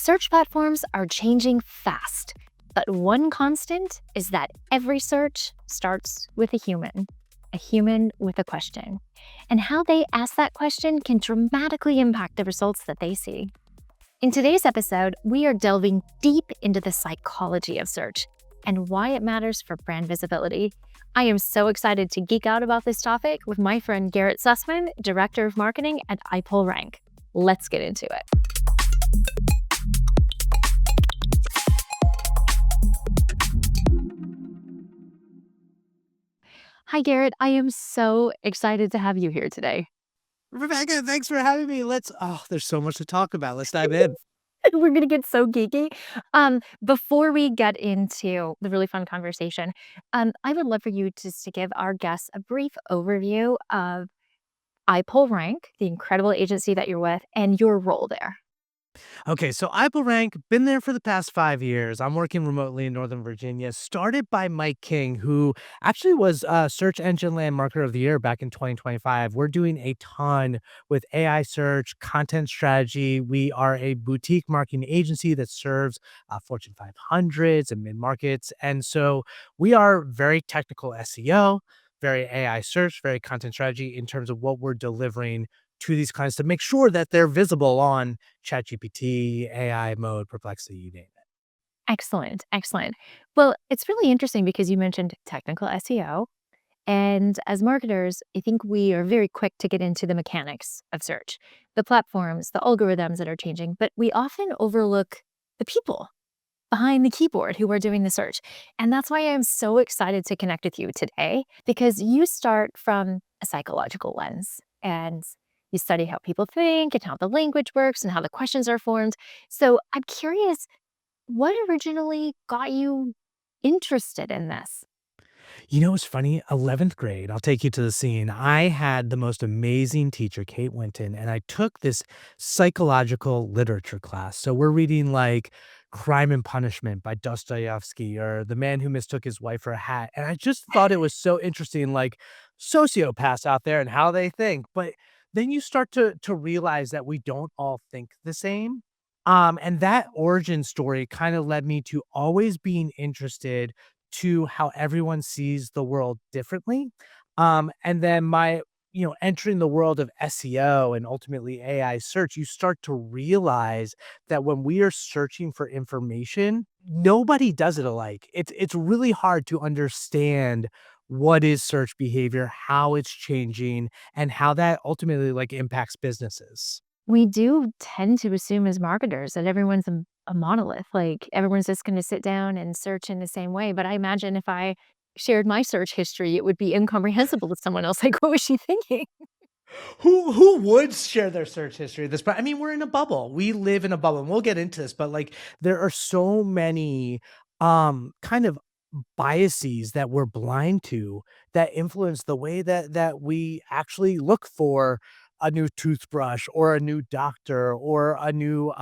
Search platforms are changing fast, but one constant is that every search starts with a human with a question. And how they ask that question can dramatically impact the results that they see. In today's episode, we are delving deep into the psychology of search and why it matters for brand visibility. I am so excited to geek out about this topic with my friend Garrett Sussman, Director of Marketing at iPullRank. Let's get into it. Hi, Garrett. I am so excited to have you here today. Rebecca, thanks for having me. There's so much to talk about. Let's dive in. We're going to get so geeky. Before we get into the really fun conversation, I would love for you just to give our guests a brief overview of iPullRank, the incredible agency that you're with, and your role there. Okay, so iPullRank, been there for the past 5 years. I'm working remotely in Northern Virginia, started by Mike King, who actually was Search Engine Land Marketer of the Year back in 2025. We're doing a ton with AI search, content strategy. We are a boutique marketing agency that serves Fortune 500s and mid-markets. And so we are very technical SEO, very AI search, very content strategy in terms of what we're delivering to these clients to make sure that they're visible on ChatGPT, AI mode, Perplexity, you name it. Excellent, excellent. Well, it's really interesting because you mentioned technical SEO. And as marketers, I think we are very quick to get into the mechanics of search, the platforms, the algorithms that are changing, but we often overlook the people behind the keyboard who are doing the search. And that's why I'm so excited to connect with you today, because you start from a psychological lens and you study how people think and how the language works and how the questions are formed. So I'm curious, what originally got you interested in this? You know what's funny? 11th grade, I'll take you to the scene. I had the most amazing teacher, Kate Winton, and I took this psychological literature class. So we're reading like Crime and Punishment by Dostoevsky or The Man Who Mistook His Wife for a Hat. And I just thought it was so interesting, like sociopaths out there and how they think. But then you start to realize that we don't all think the same. And that origin story kind of led me to always being interested to how everyone sees the world differently. And then entering the world of SEO and ultimately AI search, you start to realize that when we are searching for information, nobody does it alike. It's really hard to understand what is search behavior, how it's changing, and how that ultimately like impacts businesses. We do tend to assume as marketers that everyone's a monolith, like everyone's just going to sit down and search in the same way. But I imagine if I shared my search history, it would be incomprehensible to someone else. Like, what was she thinking? Who would share their search history at this point? I mean, we're in a bubble. We live in a bubble, and we'll get into this, but like there are so many kind of biases that we're blind to that influence the way that we actually look for a new toothbrush or a new doctor or a new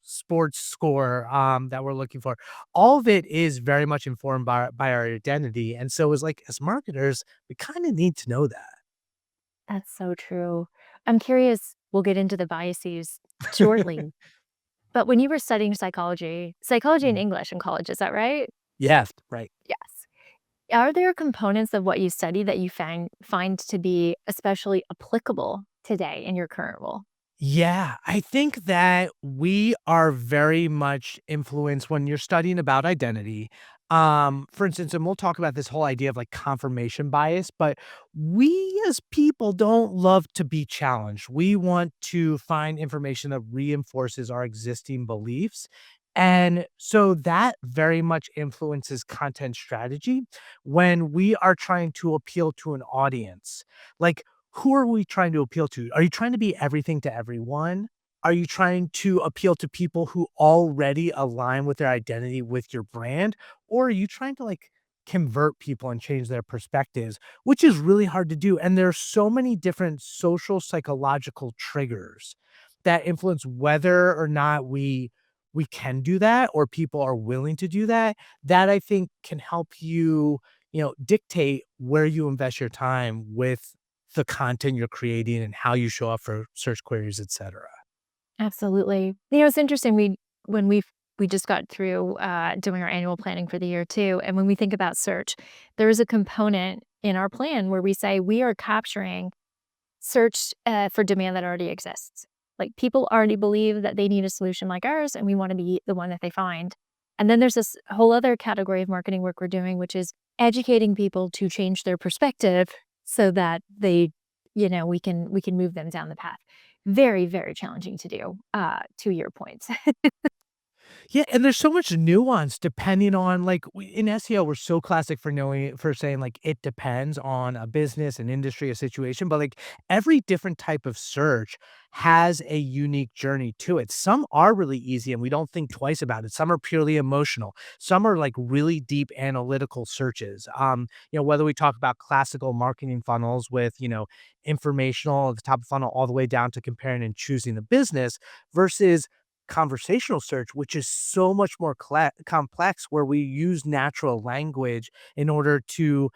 sports score that we're looking for. All of it is very much informed by our identity. And so as like as marketers, we kind of need to know that. That's so true. I'm curious, we'll get into the biases shortly. But when you were studying psychology and Mhm. English in college, is that right? Yes, right. Yes. Are there components of what you study that you find to be especially applicable today in your current role? Yeah, I think that we are very much influenced when you're studying about identity. For instance, and we'll talk about this whole idea of like confirmation bias, but we as people don't love to be challenged. We want to find information that reinforces our existing beliefs. And so that very much influences content strategy when we are trying to appeal to an audience. Like, who are we trying to appeal to? Are you trying to be everything to everyone? Are you trying to appeal to people who already align with their identity with your brand? Or are you trying to like convert people and change their perspectives, which is really hard to do. And there are so many different social psychological triggers that influence whether or not we can do that or people are willing to do that. That I think can help you, dictate where you invest your time with the content you're creating and how you show up for search queries, et cetera. Absolutely. It's interesting. when we just got through, doing our annual planning for the year too, and when we think about search, there is a component in our plan where we say we are capturing search, for demand that already exists. Like, people already believe that they need a solution like ours, and we wanna be the one that they find. And then there's this whole other category of marketing work we're doing, which is educating people to change their perspective so that they, we can move them down the path. Very, very challenging to do, to your point. Yeah, and there's so much nuance depending on like in SEO, we're so classic for knowing for saying like it depends on a business, an industry, a situation, but like every different type of search has a unique journey to it. Some are really easy and we don't think twice about it. Some are purely emotional. Some are like really deep analytical searches. Whether we talk about classical marketing funnels with, informational at the top of funnel all the way down to comparing and choosing the business versus conversational search, which is so much more complex, where we use natural language in order to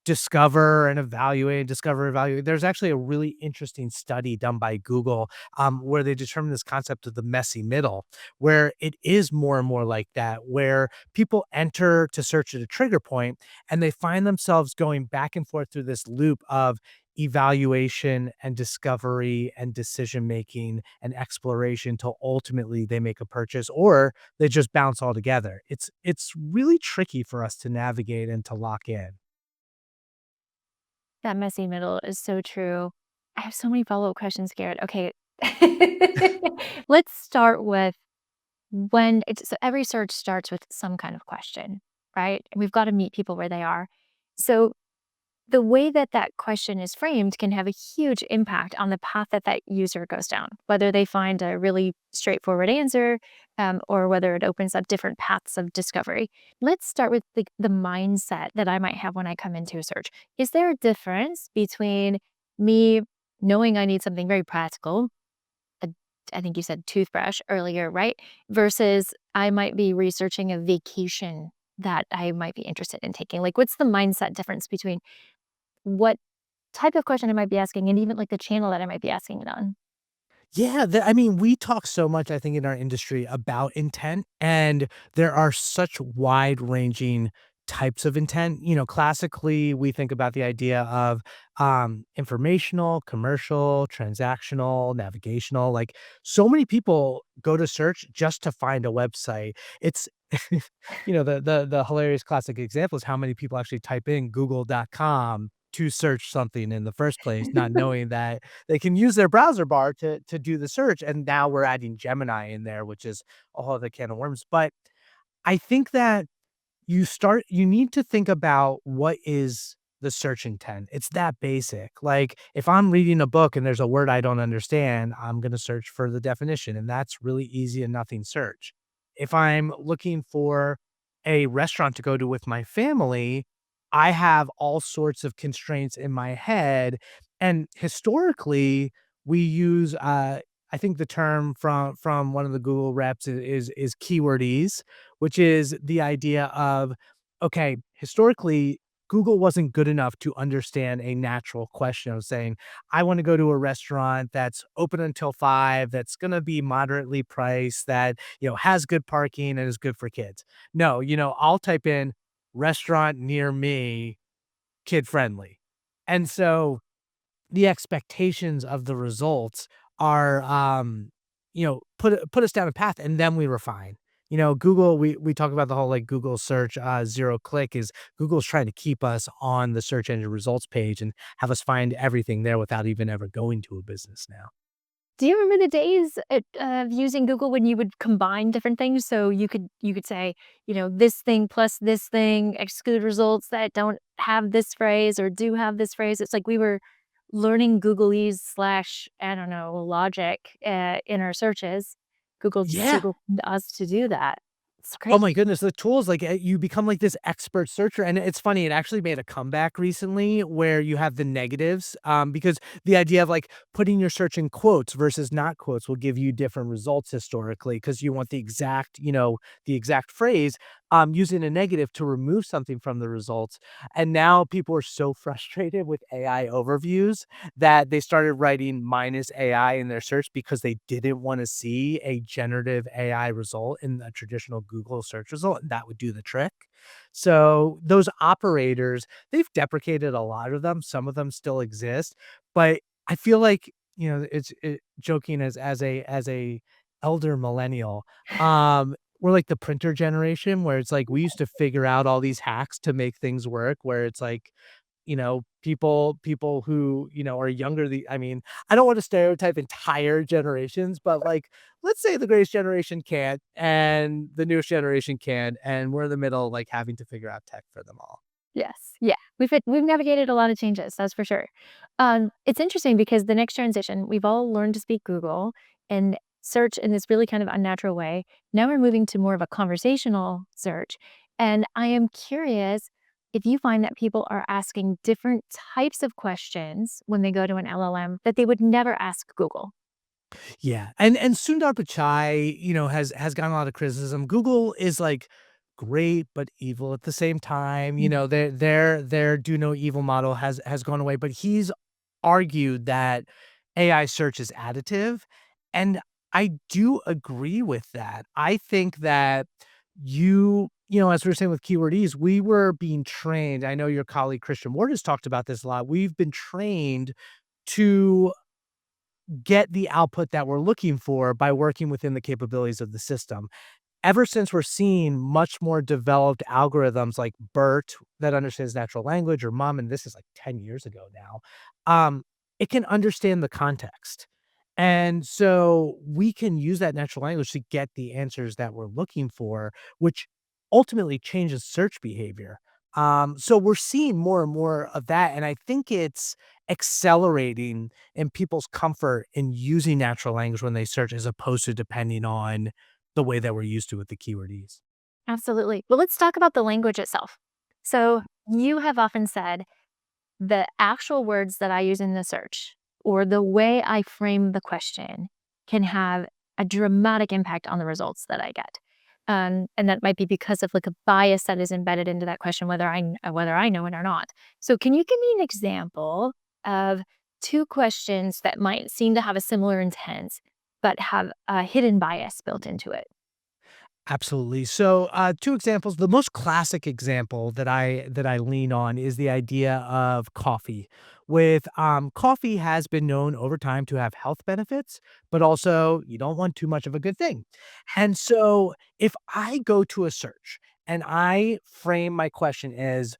discover and evaluate, discover, evaluate. There's actually a really interesting study done by Google where they determine this concept of the messy middle, where it is more and more like that, where people enter to search at a trigger point and they find themselves going back and forth through this loop of evaluation and discovery and decision making and exploration till ultimately they make a purchase or they just bounce altogether. It's really tricky for us to navigate and to lock in. That messy middle is so true. I have so many follow-up questions, Garrett. Okay. Let's start with so every search starts with some kind of question, right? And we've got to meet people where they are. So the way that that question is framed can have a huge impact on the path that that user goes down, whether they find a really straightforward answer, or whether it opens up different paths of discovery. Let's start with the mindset that I might have when I come into a search. Is there a difference between me knowing I need something very practical? a- I think you said toothbrush earlier, right? Versus I might be researching a vacation that I might be interested in taking. Like, what's the mindset difference between what type of question I might be asking and even, like, the channel that I might be asking it on? Yeah, we talk so much, I think, in our industry about intent, and there are such wide-ranging types of intent. Classically, we think about the idea of informational, commercial, transactional, navigational. Like, so many people go to search just to find a website. It's the hilarious classic example is how many people actually type in google.com to search something in the first place, not knowing that they can use their browser bar to do the search, and now we're adding Gemini in there, which is a whole other can of worms. But I think that you need to think about what is the search intent. It's that basic. Like, if I'm reading a book and there's a word I don't understand, I'm gonna search for the definition, and that's really easy and nothing search. If I'm looking for a restaurant to go to with my family, I have all sorts of constraints in my head, and historically, we use, I think the term from one of the Google reps is Keywordese, which is the idea of, okay, historically, Google wasn't good enough to understand a natural question of saying, I want to go to a restaurant that's open until 5, that's going to be moderately priced, that, has good parking and is good for kids. No, I'll type in restaurant near me, kid friendly. And so the expectations of the results are, put us down a path and then we refine. Google, we talk about the whole like Google search, 0 click is Google's trying to keep us on the search engine results page and have us find everything there without even ever going to a business now. Do you remember the days of using Google when you would combine different things? So you could say, this thing plus this thing, exclude results that don't have this phrase or do have this phrase. It's like we were learning Googleese slash, I don't know, logic in our searches. Google Yeah. signaled us to do that. It's Oh great. my goodness, the tools, like, you become like this expert searcher, and it's funny, it actually made a comeback recently where you have the negatives, because the idea of, like, putting your search in quotes versus not quotes will give you different results historically because you want the exact phrase. using a negative to remove something from the results. And now people are so frustrated with AI overviews that they started writing minus AI in their search because they didn't want to see a generative AI result in a traditional Google search result, and that would do the trick. So those operators, they've deprecated a lot of them. Some of them still exist, but I feel like, joking as a elder millennial, we're like the printer generation where it's like we used to figure out all these hacks to make things work, where it's like, people who, are younger, I mean, I don't want to stereotype entire generations, but, like, let's say the greatest generation can't and the newest generation can, and we're in the middle, like, having to figure out tech for them all. Yes. Yeah. We've navigated a lot of changes, that's for sure. It's interesting because the next transition, we've all learned to speak Google and search in this really kind of unnatural way. Now we're moving to more of a conversational search. And I am curious if you find that people are asking different types of questions when they go to an LLM that they would never ask Google. Yeah, and Sundar Pichai, has gotten a lot of criticism. Google is, like, great but evil at the same time. Their do no evil model has gone away, but he's argued that AI search is additive, and I do agree with that. I think that as we were saying with Keywordese, we were being trained. I know your colleague Christian Ward has talked about this a lot. We've been trained to get the output that we're looking for by working within the capabilities of the system. Ever since we're seeing much more developed algorithms like BERT that understands natural language, or MUM, and this is like 10 years ago now, it can understand the context. And so we can use that natural language to get the answers that we're looking for, which ultimately changes search behavior. So we're seeing more and more of that. And I think it's accelerating in people's comfort in using natural language when they search as opposed to depending on the way that we're used to with the Keywordese. Absolutely. Well, let's talk about the language itself. So you have often said the actual words that I use in the search or the way I frame the question can have a dramatic impact on the results that I get. And that might be because of like a bias that is embedded into that question, whether I know it or not. So, can you give me an example of two questions that might seem to have a similar intent, but have a hidden bias built into it? Absolutely. So, 2 examples. The most classic example that I lean on is the idea of coffee. With coffee has been known over time to have health benefits, but also you don't want too much of a good thing. And so, if I go to a search and I frame my question as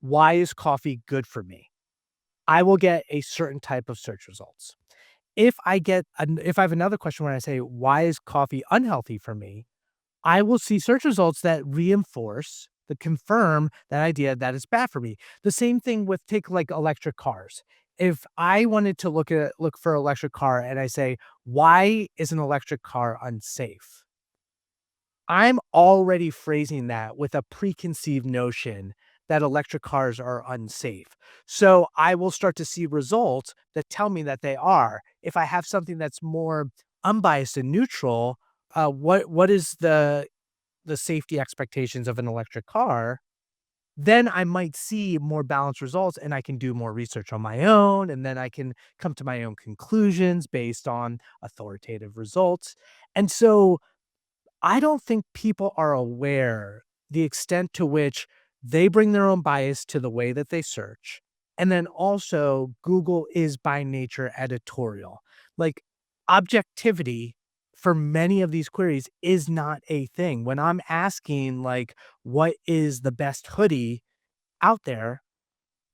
why is coffee good for me? I will get a certain type of search results. If I have another question where I say why is coffee unhealthy for me? I will see search results that confirm that idea that it's bad for me. The same thing with take like electric cars. If I wanted to look for electric car and I say, why is an electric car unsafe? I'm already phrasing that with a preconceived notion that electric cars are unsafe. So I will start to see results that tell me that they are. If I have something that's more unbiased and neutral, what is the safety expectations of an electric car, then I might see more balanced results and I can do more research on my own. And then I can come to my own conclusions based on authoritative results. And so I don't think people are aware the extent to which they bring their own bias to the way that they search. And then also, Google is by nature editorial. Like, objectivity for many of these queries is not a thing. When I'm asking, like, what is the best hoodie out there,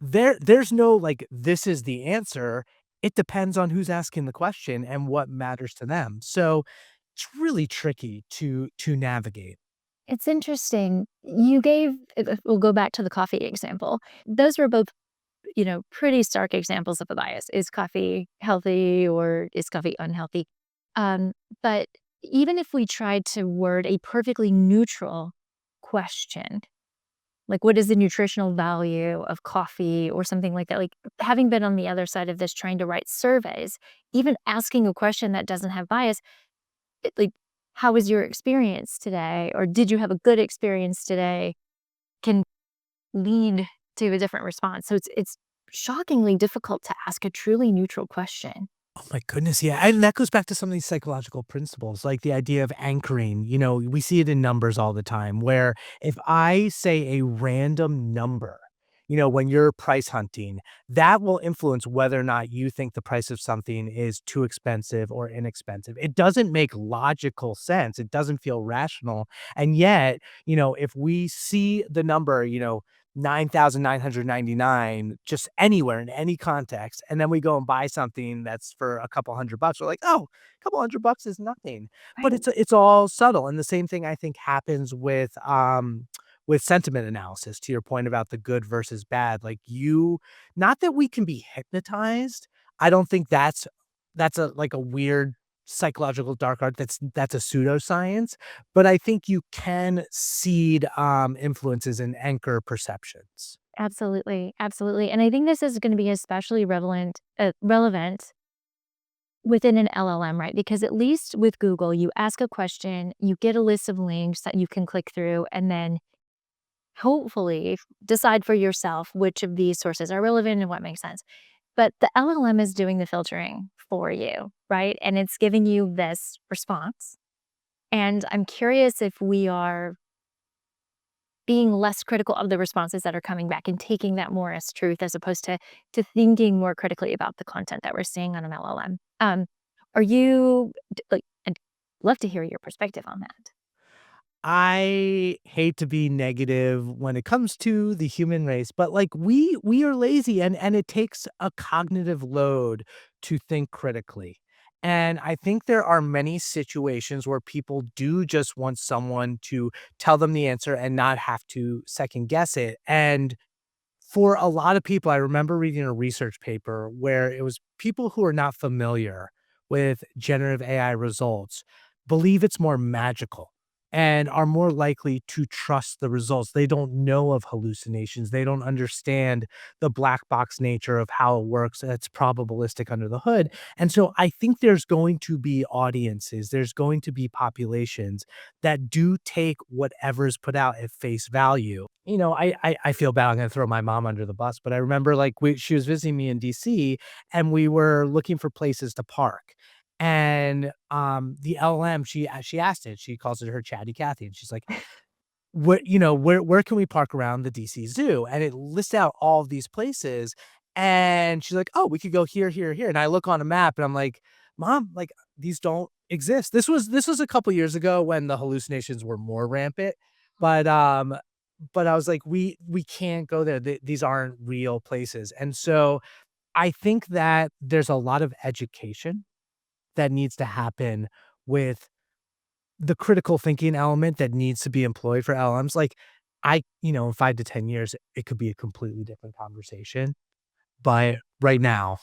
there's no like, this is the answer. It depends on who's asking the question and what matters to them. So it's really tricky to navigate. It's interesting. You gave, we'll go back to the coffee example. Those were both, pretty stark examples of a bias. Is coffee healthy or is coffee unhealthy? Um, but even if we tried to word a perfectly neutral question, like what is the nutritional value of coffee or something like that, like having been on the other side of this trying to write surveys, even asking a question that doesn't have bias, how was your experience today? Or did you have a good experience today? Can lead to a different response. So it's shockingly difficult to ask a truly neutral question. Oh my goodness, yeah, and that goes back to some of these psychological principles, like the idea of anchoring. We see it in numbers all the time, where if I say a random number, when you're price hunting, that will influence whether or not you think the price of something is too expensive or inexpensive. It doesn't make logical sense. It doesn't feel rational. And yet, if we see the number, 9,999 just anywhere in any context, and then we go and buy something that's for a couple $100, we're like, "Oh, a couple $100 is nothing." But Right. it's all subtle, and the same thing I think happens with sentiment analysis, to your point about the good versus bad. Like, not that we can be hypnotized. I don't think that's a like a weird psychological dark art that's a pseudoscience, but I think you can seed, influences and anchor perceptions. Absolutely, absolutely. And I think this is going to be especially relevant within an LLM, right? Because at least with Google, you ask a question, you get a list of links that you can click through, and then hopefully decide for yourself which of these sources are relevant and what makes sense. But the LLM is doing the filtering for you, right? And it's giving you this response. And I'm curious if we are being less critical of the responses that are coming back and taking that more as truth as opposed to thinking more critically about the content that we're seeing on an LLM. Are you like? I'd love to hear your perspective on that. I hate to be negative when it comes to the human race, but like we are lazy, and it takes a cognitive load to think critically. And I think there are many situations where people do just want someone to tell them the answer and not have to second guess it. And for a lot of people, I remember reading a research paper where it was people who are not familiar with generative AI results believe it's more magical and are more likely to trust the results. They don't know of hallucinations. They don't understand the black box nature of how it works. That's probabilistic under the hood. And so I think there's going to be audiences, there's going to be populations that do take whatever's put out at face value. I feel bad. I'm gonna throw my mom under the bus, but I remember like she was visiting me in DC, and we were looking for places to park. And the LM, she asked it, she calls it her chatty Cathy, and she's like, where can we park around the DC Zoo? And it lists out all of these places. And she's like, oh, we could go here, here, here. And I look on a map and I'm like, Mom, like these don't exist. This was a couple years ago when the hallucinations were more rampant. But but I was like, we can't go there. These aren't real places. And so I think that there's a lot of education that needs to happen with the critical thinking element that needs to be employed for LMs. Like, in 5 to 10 years, it could be a completely different conversation, but right now,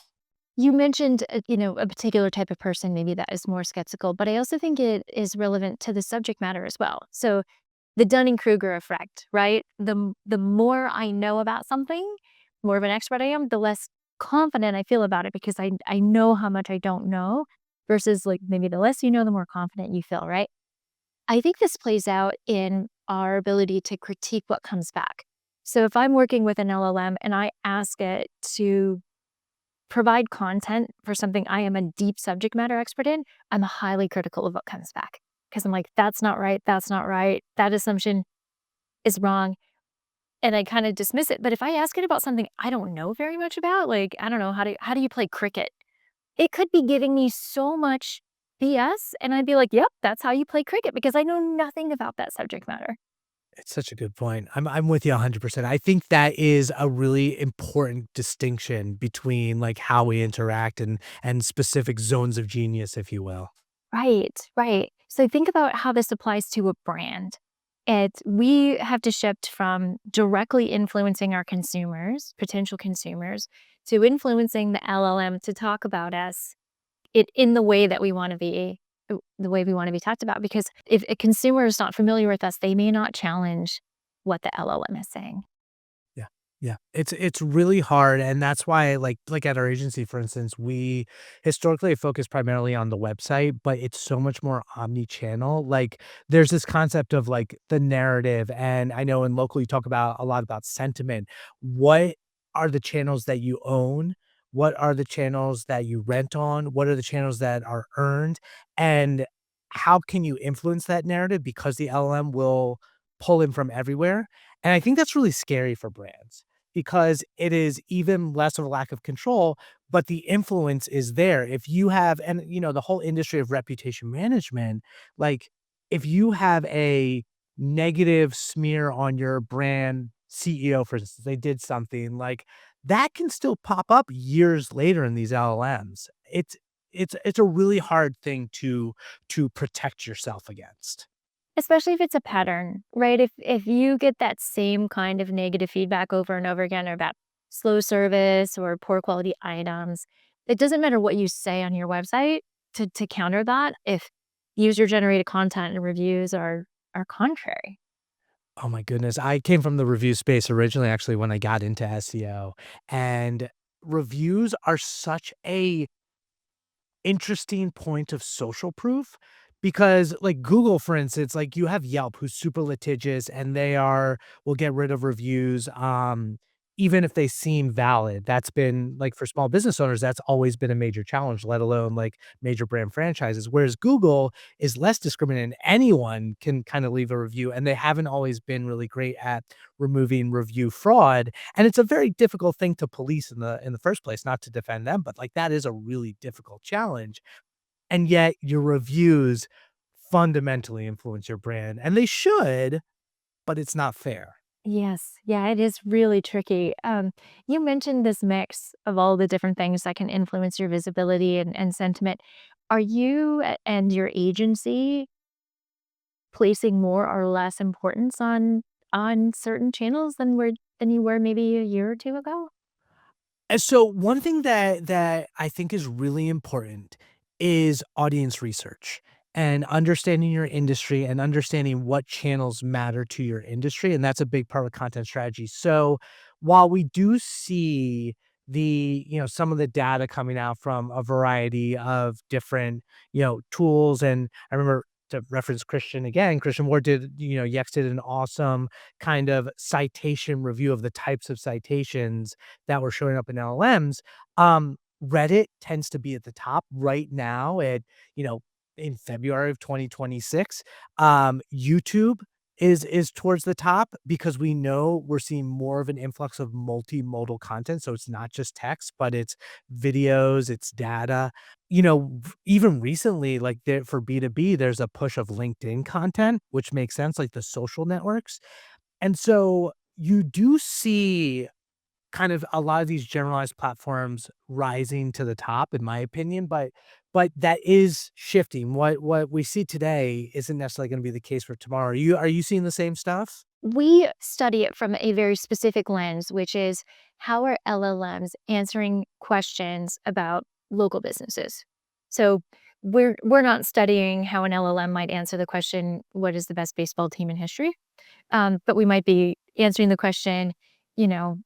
You mentioned, a particular type of person maybe that is more skeptical, but I also think it is relevant to the subject matter as well. So the Dunning-Kruger effect, right? The more I know about something, more of an expert I am, the less confident I feel about it because I know how much I don't know versus like maybe the less you know, the more confident you feel, right? I think this plays out in our ability to critique what comes back. So if I'm working with an LLM and I ask it to provide content for something I am a deep subject matter expert in, I'm highly critical of what comes back because I'm like, that's not right. That's not right. That assumption is wrong. And I kind of dismiss it. But if I ask it about something I don't know very much about, like, I don't know, how do you play cricket? It could be giving me so much BS. And I'd be like, yep, that's how you play cricket because I know nothing about that subject matter. it's such a good point. I'm with you 100%. I think that is a really important distinction between, like, how we interact and specific zones of genius, if you will. Right, right. So think about how this applies to a brand. We have to shift from directly influencing our consumers, potential consumers, to influencing the LLM to talk about us in the way that we want to be, the way we want to be talked about. Because if a consumer is not familiar with us, they may not challenge what the LLM is saying. Yeah. Yeah, it's really hard, and that's why, like at our agency, for instance, we historically focus primarily on the website, but it's so much more omni-channel. Like, there's this concept of like the narrative, and I know in local you talk about a lot about sentiment. What are the channels that you own? What are the channels that you rent on? What are the channels that are earned? And how can you influence that narrative because the LLM will pull in from everywhere? And I think that's really scary for brands because it is even less of a lack of control, but the influence is there. If you have, and the whole industry of reputation management, like if you have a negative smear on your brand CEO, for instance, they did something like that can still pop up years later in these LLMs. It's a really hard thing to protect yourself against. Especially if it's a pattern, right? If you get that same kind of negative feedback over and over again about slow service or poor quality items, it doesn't matter what you say on your website to counter that if user generated content and reviews are contrary. Oh my goodness. I came from the review space originally actually when I got into SEO, and reviews are such a interesting point of social proof because like Google, for instance, like you have Yelp who's super litigious and they are will get rid of reviews even if they seem valid. That's been like for small business owners, that's always been a major challenge, let alone like major brand franchises. Whereas Google is less discriminating. Anyone can kind of leave a review and they haven't always been really great at removing review fraud. And it's a very difficult thing to police in the first place, not to defend them, but like that is a really difficult challenge. And yet your reviews fundamentally influence your brand, and they should, but it's not fair. Yes. Yeah, it is really tricky. You mentioned this mix of all the different things that can influence your visibility and sentiment. Are you and your agency placing more or less importance on certain channels than you were maybe a year or 2 ago? And so one thing that I think is really important is audience research and understanding your industry and understanding what channels matter to your industry, and that's a big part of content strategy. So while we do see some of the data coming out from a variety of different, tools, and I remember to reference Christian again, Christian Ward did, Yext did an awesome kind of citation review of the types of citations that were showing up in LLMs. Reddit tends to be at the top right now you know, in February of 2026. YouTube is towards the top because we know we're seeing more of an influx of multimodal content. So it's not just text, but it's videos, it's data. Even recently, like there for B2B, there's a push of LinkedIn content, which makes sense, like the social networks. And so you do see kind of a lot of these generalized platforms rising to the top, in my opinion, but that is shifting. What we see today isn't necessarily gonna be the case for tomorrow. Are you seeing the same stuff? We study it from a very specific lens, which is how are LLMs answering questions about local businesses? So we're not studying how an LLM might answer the question, what is the best baseball team in history? But we might be answering the question, you know,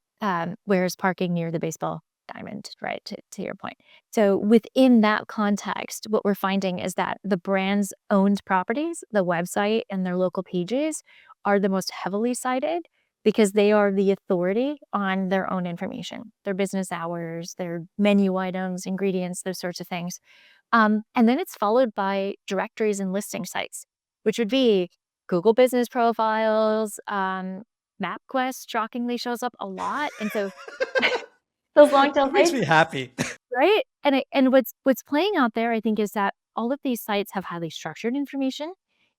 where's parking near the baseball diamond, right? To your point. So within that context, what we're finding is that the brand's owned properties, the website and their local pages are the most heavily cited because they are the authority on their own information, their business hours, their menu items, ingredients, those sorts of things. And then it's followed by directories and listing sites, which would be Google business profiles. MapQuest shockingly shows up a lot. And so those long tail That makes sites, me happy. right? And what's playing out there, I think, is that all of these sites have highly structured information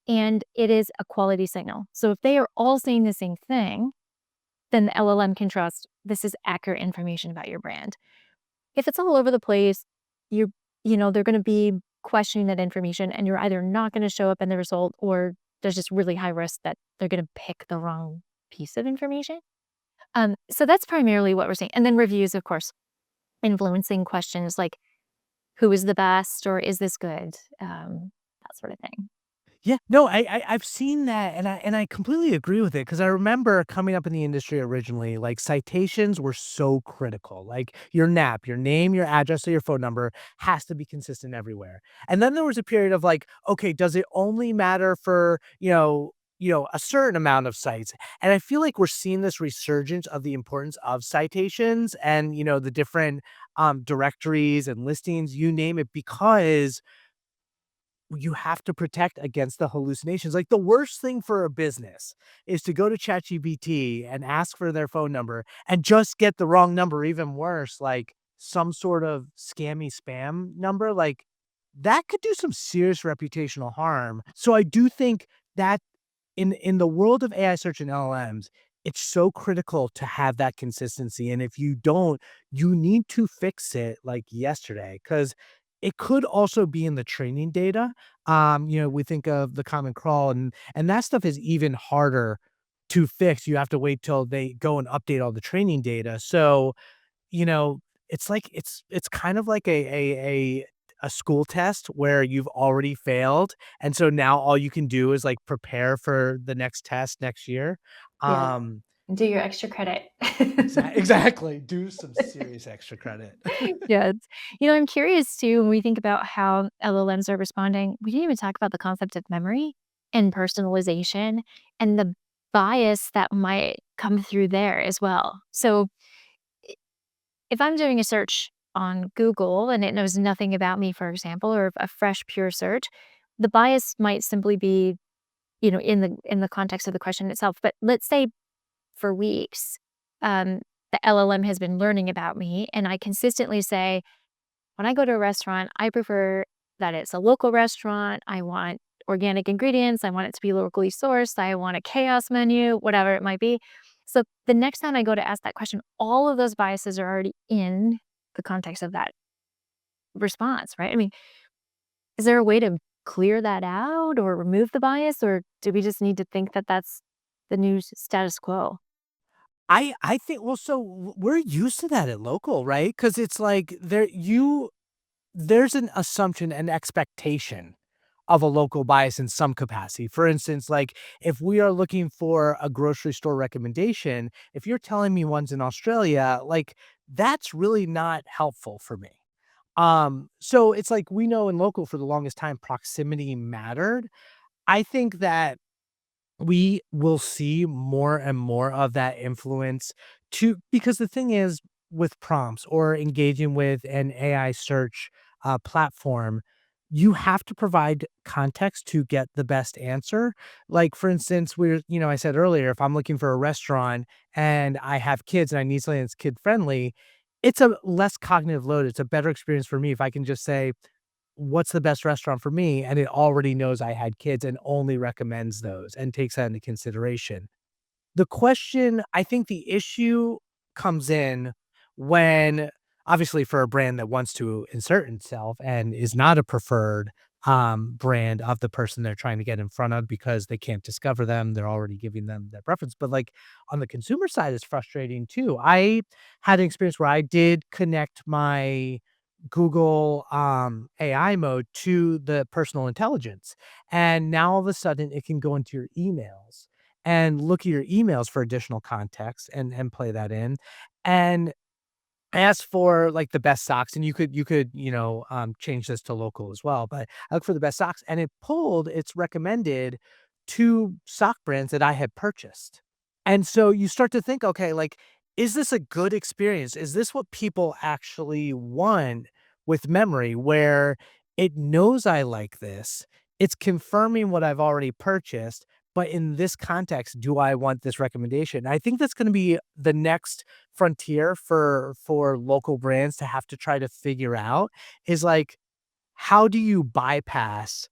and it is a quality signal. So if they are all saying the same thing, then the LLM can trust this is accurate information about your brand. If it's all over the place, you're they're gonna be questioning that information and you're either not gonna show up in the result or there's just really high risk that they're gonna pick the wrong piece of information. So that's primarily what we're seeing. And then reviews, of course, influencing questions like who is the best or is this good? That sort of thing. Yeah, no, I've seen that, and I completely agree with it because I remember coming up in the industry originally, like, citations were so critical, like, your NAP, your name, your address, or your phone number has to be consistent everywhere, and then there was a period of, like, okay, does it only matter for, a certain amount of sites? And I feel like we're seeing this resurgence of the importance of citations and, the different, directories and listings, you name it, because you have to protect against the hallucinations. Like, the worst thing for a business is to go to ChatGPT and ask for their phone number and just get the wrong number, even worse, like, some sort of scammy spam number, like, that could do some serious reputational harm. So I do think that in the world of AI search and LLMs, it's so critical to have that consistency, and if you don't, you need to fix it, like, yesterday, because it could also be in the training data. We think of the Common Crawl, and that stuff is even harder to fix. You have to wait till they go and update all the training data. So, you know, it's like it's kind of like a school test where you've already failed, and so now all you can do is, like, prepare for the next test next year. Yeah. Um, Do your extra credit. exactly, do some serious extra credit. Yeah, I'm curious too, when we think about how LLMs are responding, we didn't even talk about the concept of memory and personalization and the bias that might come through there as well. So, if I'm doing a search on Google and it knows nothing about me, for example, or a fresh pure search, the bias might simply be, in the context of the question itself. But let's say for weeks, um, the LLM has been learning about me, and I consistently say, when I go to a restaurant, I prefer that it's a local restaurant. I want organic ingredients. I want it to be locally sourced. I want a chaos menu, whatever it might be. So the next time I go to ask that question, all of those biases are already in the context of that response, right? I mean, is there a way to clear that out or remove the bias, or do we just need to think that that's the new status quo? I think, well, so we're used to that at local, right? Because it's like there's an assumption and expectation of a local bias in some capacity. For instance, like, if we are looking for a grocery store recommendation, if you're telling me one's in Australia, like, that's really not helpful for me. So it's like we know in local for the longest time proximity mattered. I think that we will see more and more of that influence to because the thing is with prompts or engaging with an AI search platform, you have to provide context to get the best answer. Like, for instance, I said earlier, if I'm looking for a restaurant and I have kids and I need something that's kid friendly, it's a less cognitive load. It's a better experience for me if I can just say, what's the best restaurant for me? And it already knows I had kids and only recommends those and takes that into consideration. The question, I think the issue comes in when, obviously, for a brand that wants to insert itself and is not a preferred, brand of the person they're trying to get in front of because they can't discover them, they're already giving them their preference, but, like, on the consumer side, it's frustrating too. I had an experience where I did connect my Google, AI mode to the personal intelligence, and now all of a sudden, it can go into your emails and look at your emails for additional context and play that in, and ask for, like, the best socks, and you could, change this to local as well, but I look for the best socks, and it pulled its recommended 2 sock brands that I had purchased. And so you start to think, "Okay, like, is this a good experience? Is this what people actually want with memory, where it knows I like this, it's confirming what I've already purchased, but in this context, do I want this recommendation?" I think that's gonna be the next frontier for local brands to have to try to figure out is, like, how do you bypass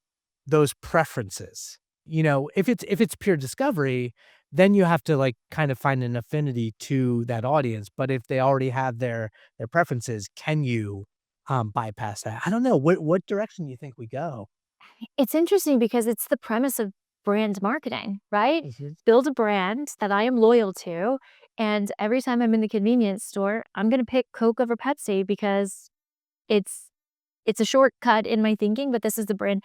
those preferences? If it's pure discovery, then you have to, like, kind of find an affinity to that audience, but if they already have their preferences, can you, bypass that? I don't know. What direction do you think we go? It's interesting because it's the premise of brand marketing, right? Mhm. Build a brand that I am loyal to, and every time I'm in the convenience store, I'm gonna pick Coke over Pepsi because it's it's a shortcut in my thinking, but this is the brand.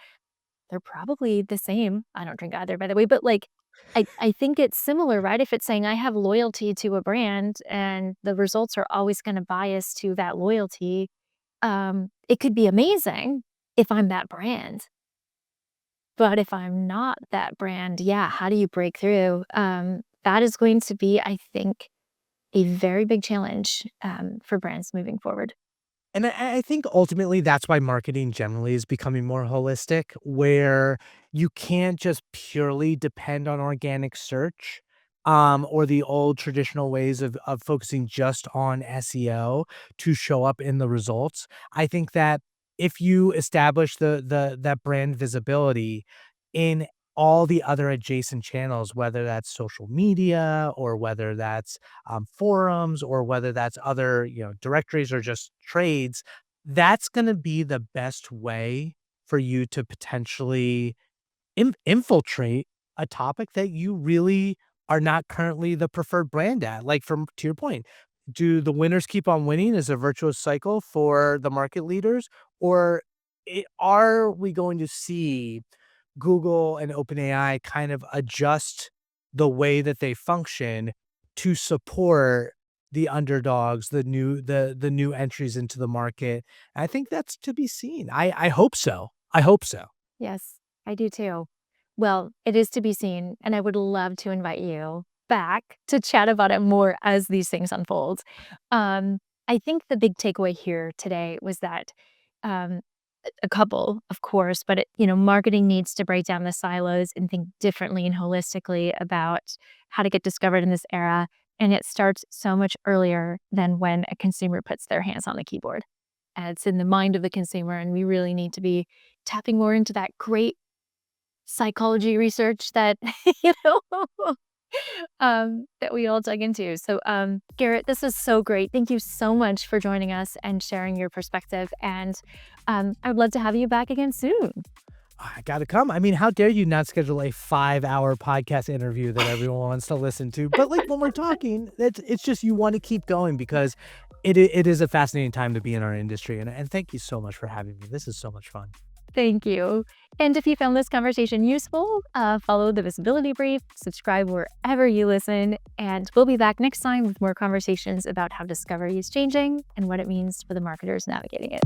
they're probably the same. I don't drink either, by the way, but, like, I think it's similar, right? If it's saying I have loyalty to a brand and the results are always gonna bias to that loyalty, it could be amazing if I'm that brand. But if I'm not that brand, yeah, how do you break through? That is going to be, I think, a very big challenge, for brands moving forward. And I think ultimately that's why marketing generally is becoming more holistic, where you can't just purely depend on organic search, or the old traditional ways of focusing just on SEO to show up in the results. I think that if you establish that brand visibility in all the other adjacent channels, whether that's social media or whether that's forums or whether that's other, directories or just trades, that's going to be the best way for you to potentially infiltrate a topic that you really are not currently the preferred brand at. Like, from to your point, do the winners keep on winning as a virtuous cycle for the market leaders, or are we going to see Google and OpenAI kind of adjust the way that they function to support the underdogs, the new entries into the market? I think that's to be seen. I hope so. I hope so. Yes, I do too. Well, it is to be seen, and I would love to invite you back to chat about it more as these things unfold. Um, I think the big takeaway here today was that um, a couple, of course, but marketing needs to break down the silos and think differently and holistically about how to get discovered in this era. And it starts so much earlier than when a consumer puts their hands on the keyboard. And it's in the mind of the consumer, and we really need to be tapping more into that great psychology research that you know that we all dug into. So, Garrett, this is so great. Thank you so much for joining us and sharing your perspective. And I would love to have you back again soon. I gotta come. I mean, how dare you not schedule a 5-hour podcast interview that everyone wants to listen to? But, like, when we're talking, it's just you want to keep going because it is a fascinating time to be in our industry. And thank you so much for having me. This is so much fun. Thank you. And if you found this conversation useful, follow the visibility brief, subscribe wherever you listen, and we'll be back next time with more conversations about how discovery is changing and what it means for the marketers navigating it.